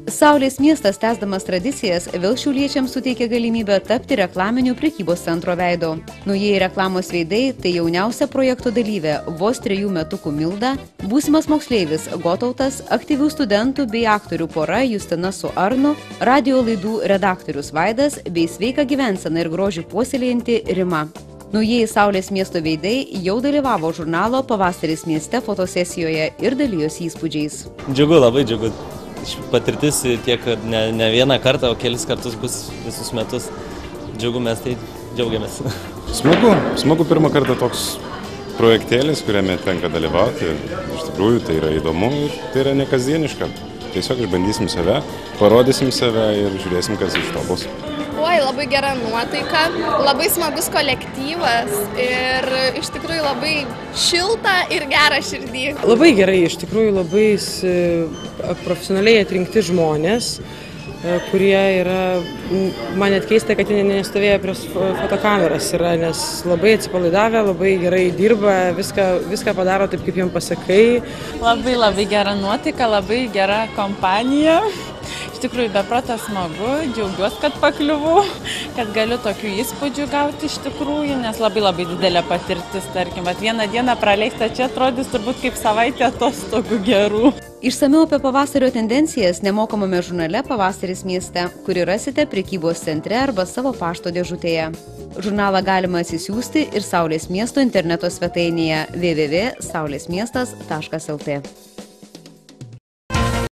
Saulės miestas, tęsdamas tradicijas, vėl šiauliečiams suteikė galimybę tapti reklaminių prekybos centro veido. Naujieji reklamos veidai – tai jauniausia projekto dalyvė, vos 3 metukų Milda, būsimas moksleivis Gotautas, aktyvių studentų bei aktorių pora Justina su Arnu, radio laidų redaktorius Vaidas bei sveiką gyvenseną ir grožį puoselėjanti Rima. Naujieji Saulės miesto veidai jau dalyvavo žurnalo Pavasaris mieste fotosesijoje ir dalijosi įspūdžiais. Džiugu, labai džiugu. Patirtis tiek ne vieną kartą, o kelis kartus bus visus metus. Džiugu, mes tai džiaugiamės. Smagu pirmą kartą toks projektėlis, kuriame tenka dalyvauti. Iš tikrųjų, tai yra įdomu ir tai yra nekasdieniška. Tiesiog išbandysim save, parodysim save ir žiūrėsim, kas iš to bus. Oi, labai gera nuotaika, labai smagus kolektyvas ir iš tikrųjų labai šilta ir gera širdį. Labai gerai, iš tikrųjų labai profesionaliai atrinkti žmonės, kurie yra, man net keista, kad jie nestovėjo prie fotokameras yra, nes labai atsipalaidavę, labai gerai dirba, viską padaro taip, kaip jiems pasakai. Labai gera nuotaika, labai gera kompanija. Iš tikrųjų, beproto smagu, džiaugiuosi, kad pakliuvau, kad galiu tokių įspūdžių gauti iš tikrųjų, nes labai didelė patirtis, tarkim, vieną dieną praleista čia atrodys turbūt kaip savaitė atostogų gerų. Išsamiau apie pavasario tendencijas nemokamame žurnale Pavasaris mieste, kurį rasite prekybos centre arba savo pašto dėžutėje. Žurnalą galima atsisiųsti ir Saulės miesto interneto svetainėje www.saulesmiestas.lt.